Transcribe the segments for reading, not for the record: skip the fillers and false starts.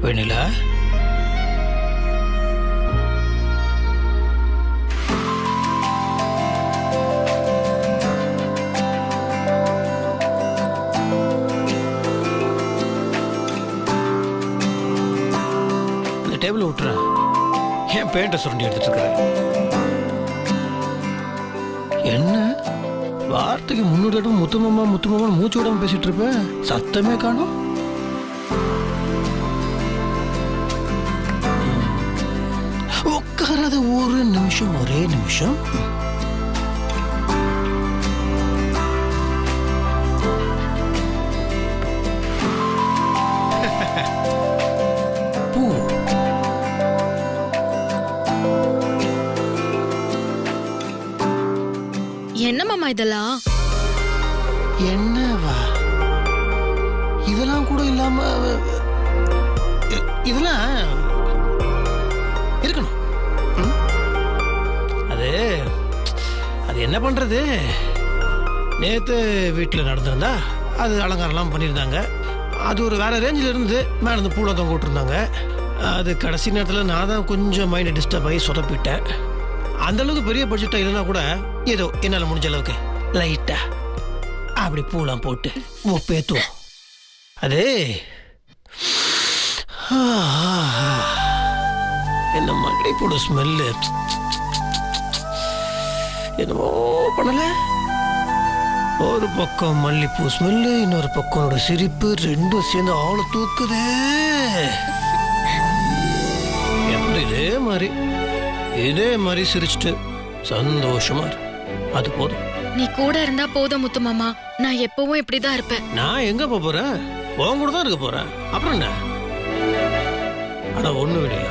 வெண்ணிலா, இந்த டேபிள் விட்டுற. என் பேண்ட்டை சுரண்டி எடுத்துட்டு இருக்கிற. என்ன வார்த்தைக்கு 300 தடவை முத்துமாமா முத்துமாமா மூச்சு விடாம பேசிட்டு இருப்ப, சத்தமே காணும். உட்காராத ஒரு நிமிஷம், ஒரே நிமிஷம். பூ என்ன மாமா இதெல்லாம்? என்னவா இதெல்லாம் கூட இல்லாம இதெல்லாம் இருக்கணும். அது அது என்ன பண்றது, நேத்து வீட்டில் நடந்திருந்தா அது அலங்காரம்லாம் பண்ணியிருந்தாங்க. அது ஒரு வேற ரேஞ்சில் இருந்து மேலே இருந்து பூலை தொங்க விட்டுருந்தாங்க. அது கடைசி நேரத்தில் நான் தான் கொஞ்சம் மைண்ட் டிஸ்டர்ப் ஆகி சொதப்பிட்டேன். அந்த அளவுக்கு பெரிய பட்ஜெட்டாக இல்லைன்னா கூட ஏதோ என்னால் முடிஞ்ச அளவுக்கு லைட்டா அப்படி பூலாம் போட்டு பேத்துவோம். அது என்ன மல்லிப்பூட ஸ்மெல்லு என்னமோ பண்ணல. ஒரு பக்கம் மல்லிப்பூ ஸ்மெல்லு, இன்னொரு பக்கம் சிரிப்பு, ரெண்டும் சேர்ந்து ஆளு தூக்குது. எப்படி இதே மாதிரி சிரிச்சுட்டு சந்தோஷமா இரு, அது போதும். நீ கூட இருந்தா போதும் முத்து மாமா. நான் எப்பவும் இப்படிதான் இருப்பேன். நான் எங்க போறேன், உன் கூட தான் இருக்க போறேன். அப்புறம் என்ன? ஆனா ஒண்ணு விடல,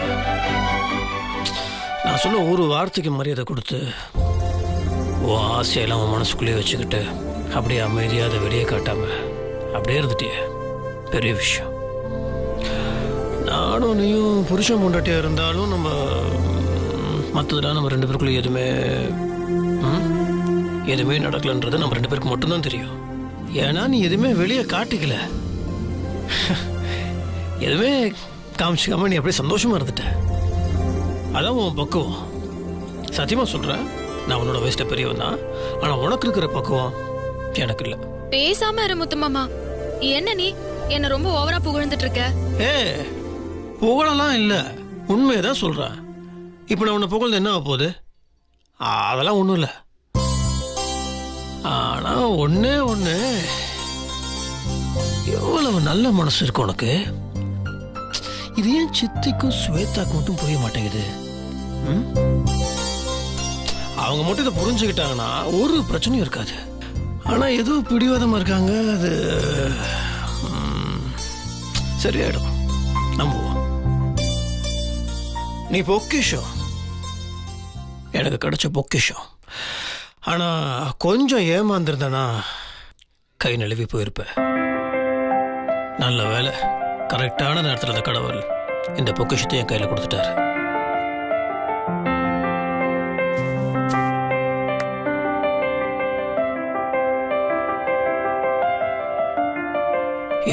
நான் சொன்ன ஒரு வார்த்தைக்கு மரியாதை கொடுத்து உன் ஆசையெல்லாம் உன் மனசுக்குள்ளேயே வச்சுக்கிட்டு அப்படியே அமைதியா அதை வெளியே காட்டாம அப்படியே இருந்துட்டே பெரிய விஷயம். நானும் நீயும் புருஷன் பொண்டாட்டியா இருந்தாலும் நம்ம மற்றதுலாம் நம்ம 2 பேருக்குள்ள எதுவுமே நடக்கலன்றது நம்ம 2 பேருக்கு மட்டும்தான் தெரியும். ஏன்னா நீ எதுவுமே வெளியே காட்டிக்கல, எதுவுமே காமிச்சிக்காம நீ அப்படியே சந்தோஷமா இருந்துட்ட. அதான் உன் பக்குவம். சத்தியமா சொல்றேன், நான் உன்னோட வயசுல பெரியவன் தான். ஆனா உனக்கு இருக்கிற பக்குவம் எனக்கு இல்ல. பேசாம இரு முத்து மாமா. என்ன நீ என்ன ரொம்ப ஓவரா புகழ்ந்துட்டு இருக்க? புகழலாம் இல்ல, உண்மையதான் சொல்றேன். இப்ப நான் உன்னை புகழ்ந்து என்ன ஆக போகுது? அதெல்லாம் ஒண்ணும் இல்ல. ஆனா ஒண்ணு எவ்வளவு நல்ல மனசு இருக்கு உனக்கு. இது ஏன் சித்திக்கும் ஸ்வேதாக்கும் மட்டும் புரிய மாட்டேங்குது? அவங்க மட்டும் இதை புரிஞ்சுக்கிட்டாங்கன்னா ஒரு பிரச்சனையும் இருக்காது. ஆனா ஏதோ பிடிவாதமா இருக்காங்க. அது சரியாயிடும், நம்புவோம். நீ பொக்கிஷம், எனக்கு கிடைச்ச பொக்கிஷம். ஆனா கொஞ்சம் ஏமாந்துருந்தனா கை நழுவி போயிருப்ப. நல்ல வேலை, கரெக்டான நேரத்தில் அந்த கடவுள் இந்த பொக்கிஷத்தை என் கையில் கொடுத்துட்டாரு.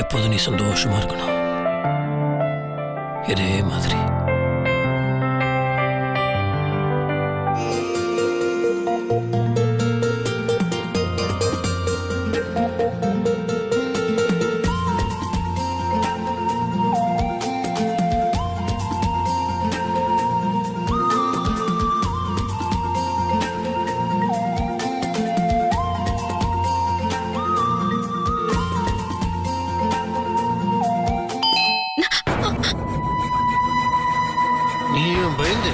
எப்போதும் நீ சந்தோஷமா இருக்கணும், இதே மாதிரி. நீயும் பயந்து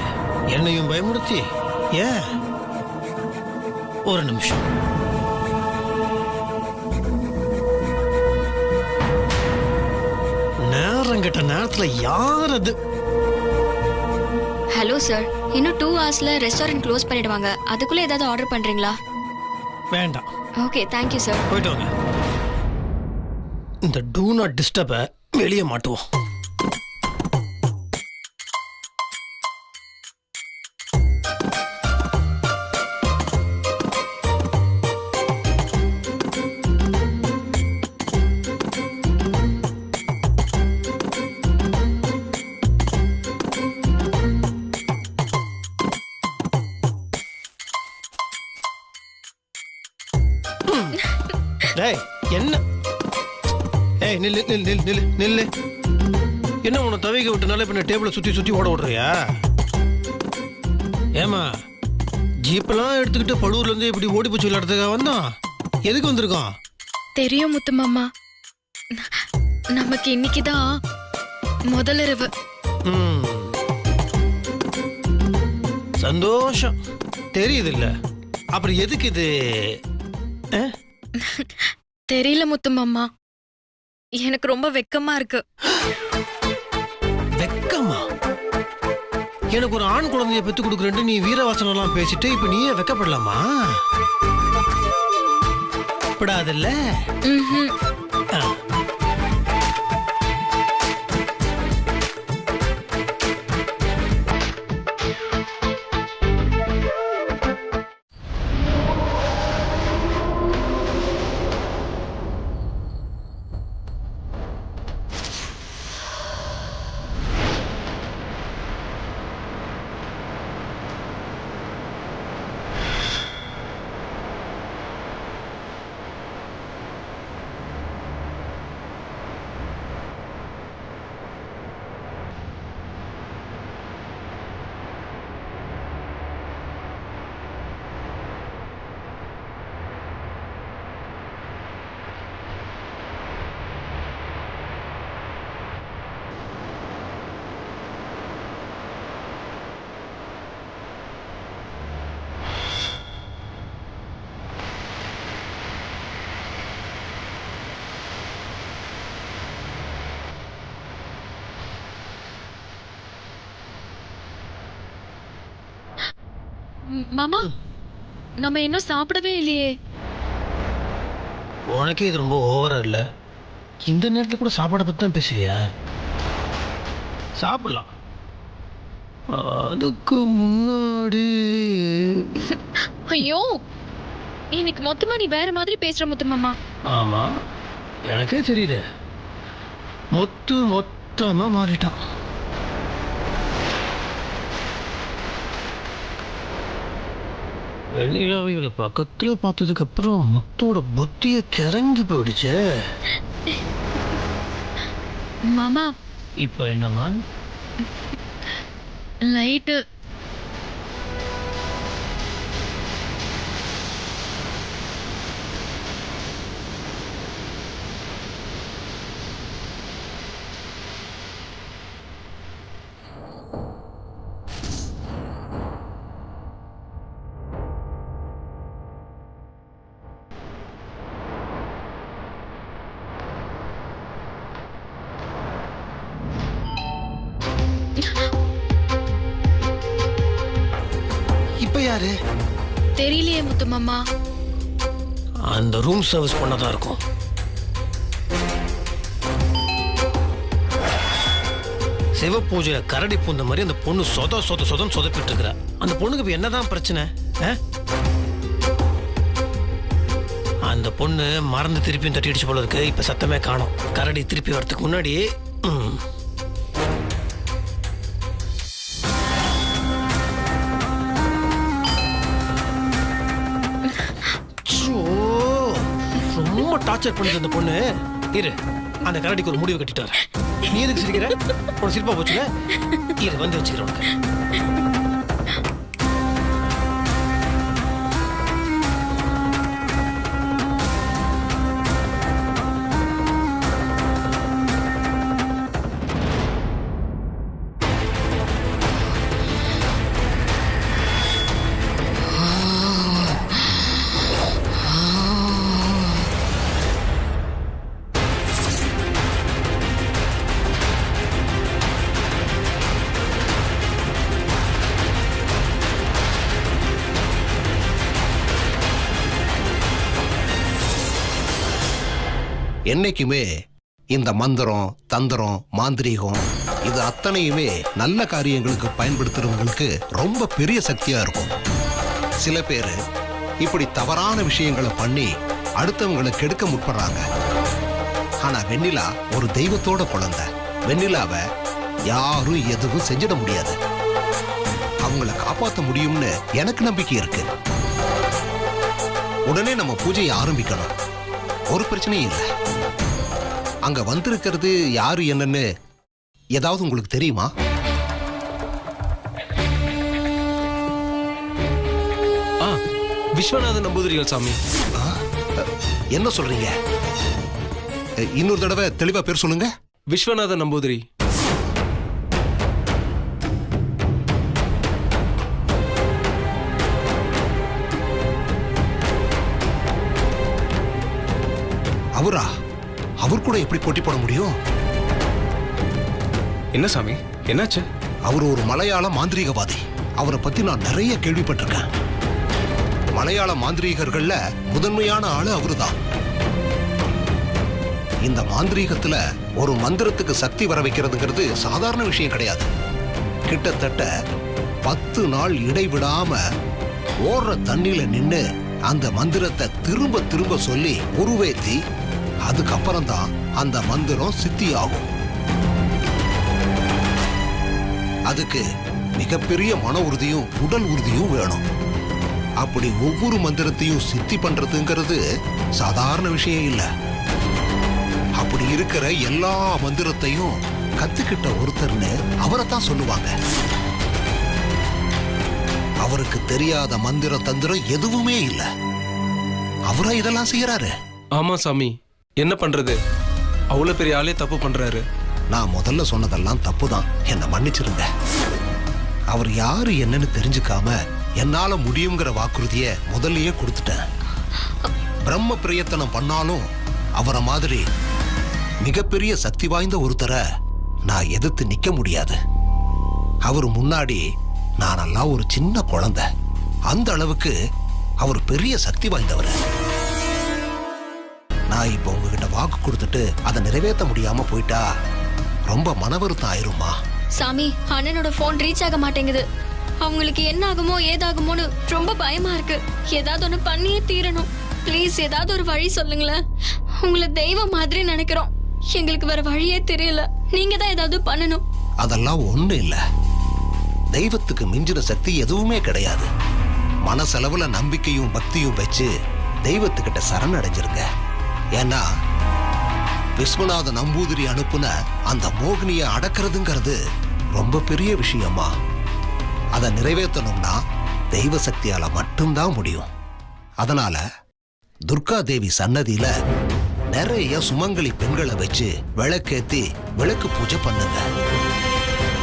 என்னையும் பயமுறுத்தி ஏன்? ஒரு நிமிஷம். நேரங்கிட்ட நேரத்துல யார் அது? ஹலோ சார், இன்னும் 2 ஹவர்ஸ்ல ரெஸ்டாரண்ட் க்ளோஸ் பண்ணிடுவாங்க. அதுக்குள்ள ஏதாவது ஆர்டர் பண்றீங்களா? வேண்டாம். Okay, thank you sir. போயிட்டு வாங்க. இந்த டூ நாட் டிஸ்டர்ப வெளியே மாட்டுவோம். நில்லு நில்லு நில்லு நில்லு நில்லு. என்ன உன்னை தவிக்க விட்டனால இப்ப டேபிளை சுத்தி சுத்தி ஓட விடுறியா? ஏமா ஜீப்பெல்லாம் எடுத்துக்கிட்டு பழுவூர்ல இருந்து இப்படி ஓடி போச்சு விளையாடுறதுக்காக வந்தோம்? எதுக்கு வந்திருக்கோம்? தெரியும் முத்து மாமா, நமக்கு இன்னைக்குதான் முதல் இரவு. சந்தோஷம், தெரியுது இல்ல? அப்புறம் எதுக்கு இது? தெரியல முத்து மாமா, எனக்கு ரொம்ப வெக்கமா இருக்கு. வெக்கமா? எனக்கு ஒரு ஆண் குழந்தைய பெத்து கொடுக்குறேன்னு நீ வீரவாசனம் எல்லாம் பேசிட்டு இப்ப நீயே வெக்கப்படலாமா? படாதல்ல? மாமா, நம்ம இன்னும் சாப்பிடவே இல்லையே. உனக்கே இது ரொம்ப ஓவரா இல்ல? இந்த நேரத்தில் கூட சாப்பாடை பத்தி தான் பேசுவியா? சாப்பிடலாம், அதுக்கு முன்னாடி. ஐயோ, இன்னைக்கு மொத்தமா நீ வேற மாதிரி பேசுற முத்து மாமா. ஆமா, எனக்கே தெரியுது. மொத்தமா மாறிட்டான். வெளியாவிகளை பக்கத்துல பார்த்ததுக்கு அப்புறம் முத்தோட புத்திய கிறங்கி போயிடுச்சு. மாமா இப்ப என்னமா? லைட்டு. இப்ப யாரு? தெரியலையே முத்து மாமா. அந்த ரூம் சர்வீஸ் பண்ணதான் இருக்கும். சிவ பூஜையில கரடி பூந்த மாதிரி அந்த பொண்ணு சொதன்னு சொதப்பிட்டு இருக்கிற. அந்த பொண்ணுக்கு இப்ப என்னதான் பிரச்சனை? அந்த பொண்ணு மறந்து திருப்பியும் தட்டி அடிச்சு போல இருக்கு. இப்ப சத்தமே காணோம். கரடி திருப்பி வரதுக்கு முன்னாடி ரொம்ப டார்ச்சர் பண்ணுது அந்த பொண்ணு. இரு, அந்த கரடிக்கு ஒரு முடிவு கட்டிட்டு வர. நீ எதுக்கு சிரிக்கிற? உனக்கு சிரிப்பா போச்சுல? இரு, வந்து வச்சுக்கிறேன் உனக்கு. என்னைக்குமே இந்த மந்திரம், தந்திரம், மாந்திரீகம் இது அத்தனையுமே நல்ல காரியங்களுக்கு பயன்படுத்துறவங்களுக்கு ரொம்ப பெரிய சக்தியா இருக்கும். சில பேர் இப்படி தவறான விஷயங்களை பண்ணி அடுத்தவங்களை கெடுக்க முற்படுறாங்க. ஆனா வெண்ணிலா ஒரு தெய்வத்தோட குழந்தை. வெண்ணிலாவை யாரும் எதுவும் செஞ்சிட முடியாது. அவங்கள காப்பாற்ற முடியும்னு எனக்கு நம்பிக்கை இருக்கு. உடனே நம்ம பூஜையை ஆரம்பிக்கணும். ஒரு பிரச்சனையும் இல்லை. அங்க வந்திருக்கிறது யாரு என்னன்னு ஏதாவது உங்களுக்கு தெரியுமா? விஸ்வநாதன் நம்பூதிரிகள் சாமி. என்ன சொல்றீங்க? இன்னொரு தடவை தெளிவா பேர் சொல்லுங்க. விஸ்வநாதன் நம்பூதிரி. அவரா? அவர் கூட எப்படி போட்டி போட முடியும்? என்ன சாமி, என்னாச்சு? அவர் ஒரு மலையாள மாந்திரீகவாதி. அவரை பத்தி நான் நிறைய கேள்விப்பட்டிருக்கேன். மலையாள மாந்திரீகர்கள்ல முதன்மையான ஆளு அவருதான். இந்த மாந்திரீகத்துல ஒரு மந்திரத்துக்கு சக்தி வர வைக்கிறதுங்கிறது சாதாரண விஷயம் கிடையாது. கிட்டத்தட்ட 10 நாள் இடைவிடாம ஓடுற தண்ணியில நின்னு அந்த மந்திரத்தை திரும்ப திரும்ப சொல்லி உருவேத்தி அதுக்கப்புறம் தான் அந்த மந்திரம் சித்தி ஆகும். அதுக்கு மிகப்பெரிய மன உறுதியும் உடல் உறுதியும் வேணும். அப்படி ஒவ்வொரு மந்திரத்தையும் சித்தி பண்றதுங்கிறது சாதாரண விஷயம் இல்ல. அப்படி இருக்கிற எல்லா மந்திரத்தையும் கத்துக்கிட்ட ஒருத்தர்னு அவரைத்தான் சொல்லுவாங்க. அவருக்கு தெரியாத மந்திர தந்திரம் எதுவுமே இல்ல. அவரா இதெல்லாம் செய்யறாரு. ஆமா சாமி, என்ன பண்றது? அவ்வளவு பெரிய ஆளே தப்பு பண்றாரு. நான் முதல்ல சொன்னதெல்லாம் தப்புதான், என்ன மன்னிச்சிருங்க. அவர் யாரு என்னன்னு தெரிஞ்சுக்காம என்னால முடியுங்கிற வாக்குறுதிய முதல்லயே கொடுத்துட்டேன். பிரம்ம பிரயத்தனம் பண்ணாலும் அவரை மாதிரி மிகப்பெரிய சக்தி வாய்ந்த ஒருத்தரை நான் எதிர்த்து நிக்க முடியாது. அவர் முன்னாடி நானெல்லாம் ஒரு சின்ன குழந்தை. அந்த அளவுக்கு அவர் பெரிய சக்தி வாய்ந்தவர். நான் இப்ப உங்ககிட்ட வாக்கு கொடுத்துட்டு அதை நிறைவேற்ற முடியாம போயிட்டா ரொம்ப மனவருத்தம் ஆயிருமா? சாமி, அண்ணனோட போன் ரீச் ஆக மாட்டேங்குது. அவங்களுக்கு என்ன ஆகுமோ ஏதாகுமோன்னு ரொம்ப பயமா இருக்கு. ஏதாவது ஒண்ணு பண்ணியே தீரணும். ப்ளீஸ் ஏதாவது ஒரு வழி சொல்லுங்களேன். உங்களை தெய்வம் மாதிரி நினைக்கிறோம். எங்களுக்கு வேற வழியே தெரியல. நீங்க தான் ஏதாவது பண்ணணும். அதெல்லாம் ஒண்ணு இல்ல. தெய்வத்துக்கு மிஞ்சின சக்தி எதுவுமே கிடையாது. மனசளவுல நம்பிக்கையும் பக்தியும் வச்சு தெய்வத்துக்கிட்ட சரணடைஞ்சிருங்க. ஏன்னா விஸ்வநாத நம்பூதிரி அனுப்புன அந்த மோகினியை அடக்கிறதுங்கிறது ரொம்ப பெரிய விஷயமா. அதை நிறைவேற்றணும்னா தெய்வ சக்தியால மட்டும்தான் முடியும். அதனால துர்கா தேவி சன்னதியில நிறைய சுமங்கலி பெண்களை வச்சு விளக்கேத்தி விளக்கு பூஜை பண்ணுங்க.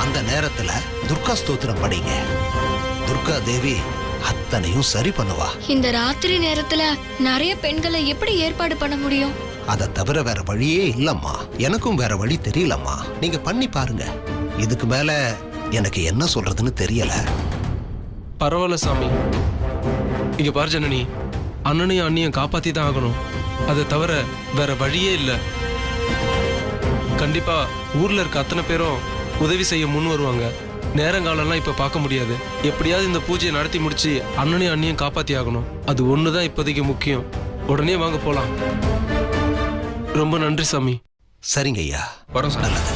அந்த நேரத்துல துர்கா ஸ்தோத்திரம் படிங்க. துர்கா தேவி அத்தனையும் சரி பண்ணுவா. இந்த ராத்திரி நேரத்துல நிறைய பெண்களை எப்படி ஏற்பாடு பண்ண முடியும்? அதை தவிர வேற வழியே இல்லம்மா. எனக்கும் வேற வழி தெரியலம்மா. நீங்க பண்ணி பாருங்க. இதுக்கு மேல எனக்கு என்ன சொல்றதுன்னு தெரியல. பரவாயில்ல சாமி. இங்க பாரு ஜனனி, அண்ணனையும் அண்ணியும் காப்பாத்தி தான் ஆகணும். அதை தவிர வேற வழியே இல்ல. கண்டிப்பா ஊர்ல இருக்க அத்தனை பேரும் உதவி செய்ய முன் வருவாங்க. நேரங்காலம்லாம் இப்ப பார்க்க முடியாது. எப்படியாவது இந்த பூஜையை நடத்தி முடிச்சு அண்ணனையும் அண்ணியும் காப்பாத்தி ஆகணும். அது ஒண்ணுதான் இப்போதைக்கு முக்கியம். உடனே வாங்க போலாம். ரொம்ப நன்றி சாமி. சரிங்க ஐயா, வரோம் சார். நல்லது.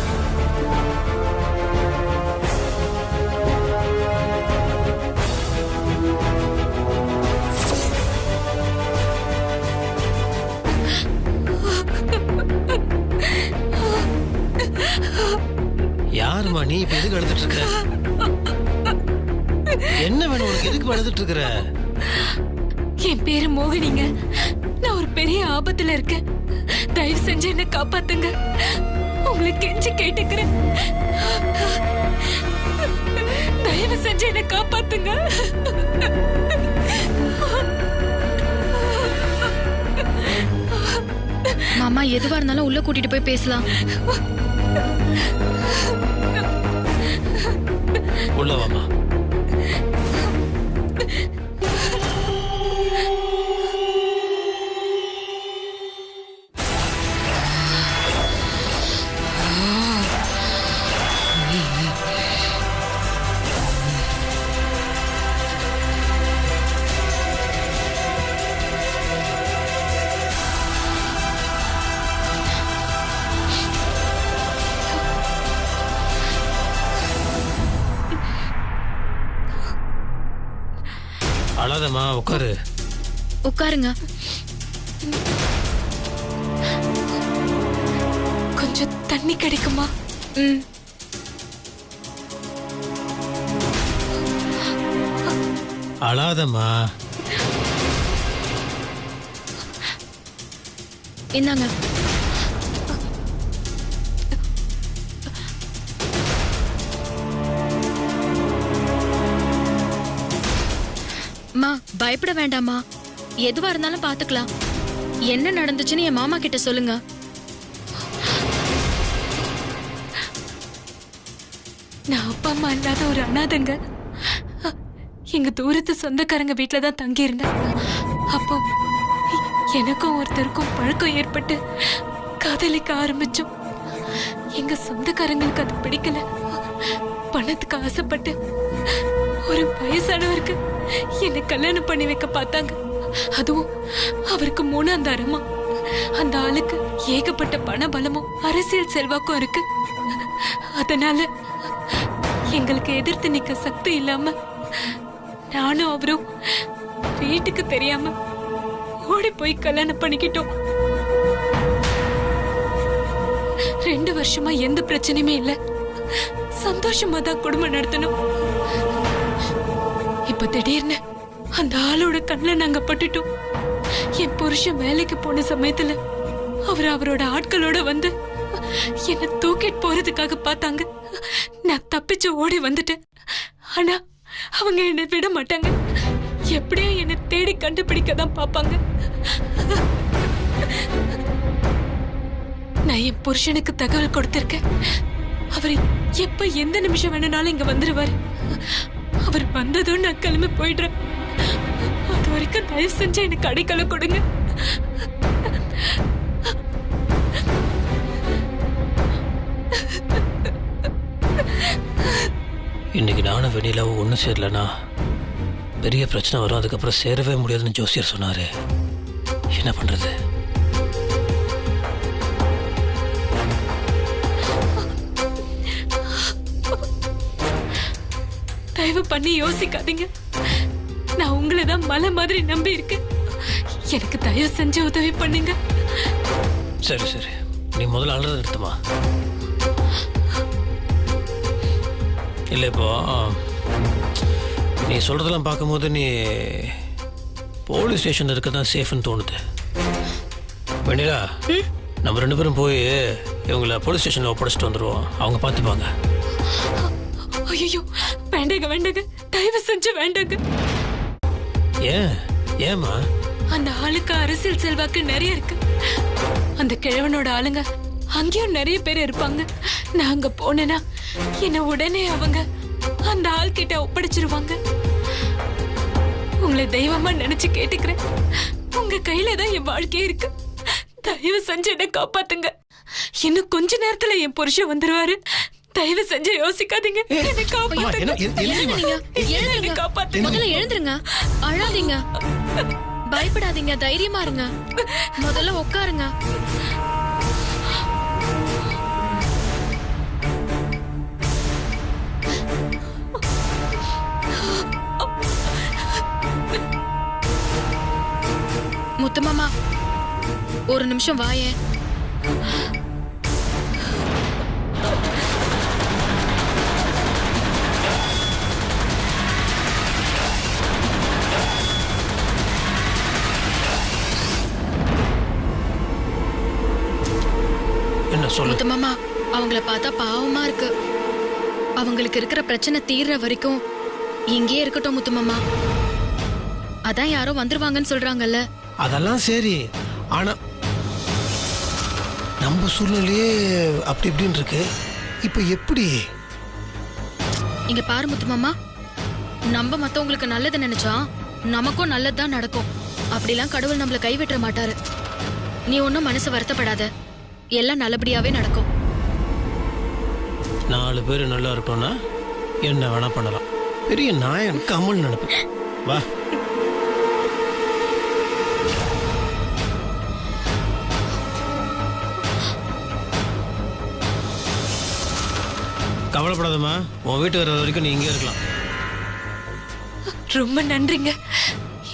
யாருமா நீ இப்ப எதுக்கு அழுதுட்டு இருக்க? என்ன வேணும் உனக்கு? எதுக்கு அழுதுட்டு இருக்கிற? என் பேரு மோகினிங்க. நான் ஒரு பெரிய ஆபத்துல இருக்கேன். தயவு செஞ்சு என்ன காப்பாத்துங்க. உங்களை கெஞ்சி கேட்டுக்கிறேன். தயவு செஞ்சு என்ன காப்பாத்துங்க. மாமா, எதுவா இருந்தாலும் உள்ள கூட்டிட்டு போய் பேசலாம். உள்ள வாமா. அழாதம்மா, உட்காரு. உட்காருங்க. கொஞ்சம் தண்ணி கிடைக்குமா? ம். அழாதம்மா. இந்தாங்க. அம்மா, பயப்பட வேண்டாம்மா. எதுவா இருந்தாலும் பாத்துக்கலாம். என்ன நடந்துச்சுன்னு என் மாமா கிட்ட சொல்லுங்க. நான் அப்பா அம்மா இல்லாத ஒரு அனாதைங்க. எங்க தூரத்து சொந்தக்காரங்க வீட்டுல தான் தங்கி இருந்தேன். அப்போ எனக்கும் ஒருத்தருக்கும் பழக்கம் ஏற்பட்டு காதலிக்க ஆரம்பிச்சோம். எங்க சொந்தக்காரங்களுக்கு அது பிடிக்கல. பணத்துக்கு ஆசைப்பட்டு ஒரு வயசானவருக்கு என்னை கல்யாணம் பண்ணி வைக்க பார்த்தாங்க. அதுவும் அவருக்கு 3ஆம் தரமா. அந்த ஆளுக்கு ஏகப்பட்ட பண பலமும் அரசியல் செல்வாக்கும் இருக்கு. அதனால எங்களுக்கு எதிர்த்து நிக்க சக்தி இல்லாம நானும் அவரும் வீட்டுக்கு தெரியாம ஓடி போய் கல்யாணம் பண்ணிக்கிட்டோம். 2 வருஷமா எந்த பிரச்சனையுமே இல்ல. சந்தோஷமா தான் குடும்பம் நடத்தணும். இப்ப திடீர்னு அந்த ஆளோட கண்ணுல நாங்க பட்டுட்டோம். என் புருஷன் வேலைக்கு போன சமயத்துல அவரோட ஆட்களோட வந்து என்ன தூக்கிட்டு போறதுக்காக பார்த்தாங்க. நான் தப்பிச்சு ஓடி வந்துட்டேன். ஆனா அவங்க என்னை விட மாட்டாங்க. எப்படியும் என்னை தேடி கண்டுபிடிக்க தான் பார்ப்பாங்க. நான் என் புருஷனுக்கு தகவல் கொடுத்திருக்கேன். அவர் எப்ப எந்த நிமிஷம் வேணும்னாலும் இங்க வந்துருவாரு. அவர் வந்ததும் நான் கிளம்பி போயிடுறேன். அது வரைக்கும் தயவு செஞ்சு எனக்கு அடைக்கலம் கொடுங்க. இன்னைக்கு நானும் வெண்ணிலாவும் ஒன்றும் சேரலனா பெரிய பிரச்சனை வரும். அதுக்கப்புறம் சேரவே முடியாதுன்னு ஜோசியர் சொன்னாரு. என்ன பண்றது? தயவு பண்ணி யோசிக்காதீங்க. நான் உங்களை தான் மலை மாதிரி நம்பி இருக்கேன். எனக்கு தயவு செஞ்சு உதவி பண்ணுங்க. சரி சரி, நீ முதல்ல அழுறது நிறுத்துமா. இல்லை இப்போ நீ சொல்றதெல்லாம் பார்க்கும்போது நீ போலீஸ் ஸ்டேஷன் இருக்க தான் சேஃப்னு தோணுது. வெண்ணிலா, நம்ம 2 பேரும் போய் இவங்களை போலீஸ் ஸ்டேஷனில் ஒப்படைச்சிட்டு வந்துடுவோம். அவங்க பார்த்துப்பாங்க. ஐயோ, வேண்டாங்க வேண்டாங்க, தயவு செஞ்சு வேண்டாங்க. ஏமா? அந்த ஆளுக்கு அரசியல் செல்வாக்கு நிறைய இருக்கு. அந்த கிழவனோட ஆளுங்க அங்கேயும் நிறைய பேர் இருப்பாங்க. நான் அங்க போனேன்னா என்ன உடனே அவங்க அந்த ஆள் கிட்ட ஒப்படைச்சிருவாங்க. உங்களை தெய்வமா நினைச்சு கேட்டுக்கிறேன். உங்க கையில தான் என் வாழ்க்கையே இருக்கு. தயவு செஞ்சு என்ன காப்பாத்துங்க. இன்னும் கொஞ்ச நேரத்துல என் புருஷன் வந்துருவாரு. தயவு செஞ்சு யோசிக்காதீங்க. என்னை காப்பாத்துங்க. என்னை காப்பாத்துங்க. முதல்ல எழுந்துருங்க. அழாதீங்க, பயப்படாதீங்க, தைரியமா இருங்க. முதல்ல உட்காருங்க. முத்துமாமா, ஒரு நிமிஷம் வாயே. என்ன சொல்லு? முத்துமாமா, அவங்கள பார்த்தா பாவமா இருக்கு. அவங்களுக்கு இருக்கிற பிரச்சனை தீர்ற வரைக்கும் இங்கேயே இருக்கட்டும் முத்துமாமா. அதான் யாரோ வந்துருவாங்கன்னு சொல்றாங்கல்ல. அதெல்லாம் சரி, ஆனா நம்ம சூழ்நிலையே அப்படி இப்படின்னு இருக்கு. இப்ப எப்படி? இங்க பாரு முத்துமாமா, நம்ம மத்தவங்களுக்கு நல்லது நினைச்சா நமக்கும் நல்லதுதான் நடக்கும். அப்படிலாம் கடவுள் நம்மள கைவிட்டுற மாட்டாரு. நீ ஒன்னும் மனசு வருத்தப்படாத, எல்லாம் நல்லபடியாவே நடக்கும். 4 பேர் நல்லா இருக்கணும்னா என்ன வேணா பண்ணலாம். பெரிய நாயன் கமல் நினைப்பேன். வா. கவலைப்படாதம்மா, உன் வீட்டு வர வரைக்கும் நீ இங்கே இருக்கலாம். ரொம்ப நன்றிங்க.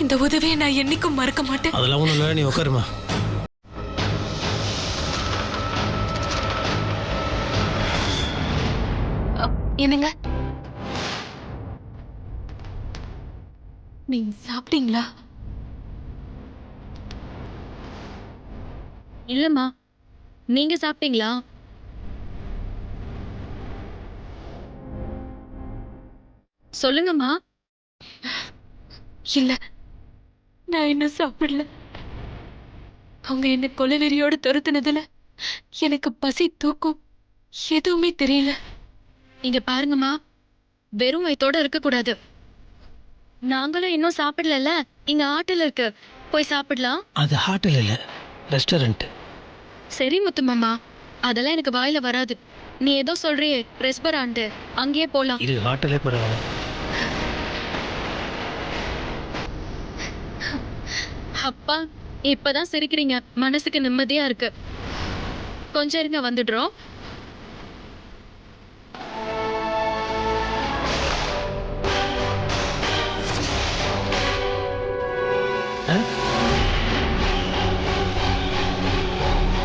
இந்த உதவியை நான் என்னைக்கும் மறக்க மாட்டேன். அதெல்லாம் ஒன்றும் இல்லை, நீ உட்காருமா. என்னங்க நீங்க சாப்பிட்டீங்களா? இல்லம்மா, நீங்க சாப்பிட்டீங்களா? சொல்லுங்கம்மா. இல்ல, நான் இன்னும் சாப்பிடல. அவங்க என்ன கொலவெறியோட துரத்துனதுல எனக்கு பசி தூக்கம் எதுவுமே தெரியல. இங்க பாருங்கம்மா, வெறும் வயித்தோட இருக்க கூடாது. நாங்களும் இன்னும் சாப்பிடல. இங்க ஹோட்டல் இருக்கு, போய் சாப்பிடலாம். அது ஹோட்டல் இல்லை, ரெஸ்டாரண்ட். சரி முத்துமாமா, அதெல்லாம் எனக்கு வாயில வராது. நீ ஏதோ சொல்றியே ரெஸ்டாரண்ட், அங்கேயே போலாம். இது ஹோட்டலே பரவாயில்ல. அப்பா, இப்பதான் சிரிக்கிறீங்க, மனசுக்கு நிம்மதியா இருக்கு. கொஞ்சம் இருங்க, வந்துடுறோம்.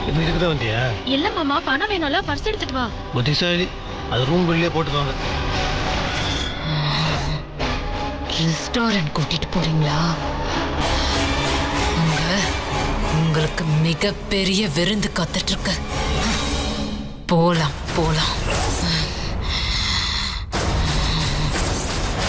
இது இதுக்கு தான் வந்தியா? இல்ல மாமா, பணம் வேணும்ல, பர்ஸ் எடுத்துட்டு வா. புத்திசாலி, அது ரூம் வெளியே போட்டுவாங்க. ரெஸ்டாரண்ட் கூட்டிட்டு போறீங்களா? உங்களுக்கு மிகப்பெரிய விருந்து காத்துட்டு இருக்கு. போலாம் போலாம்.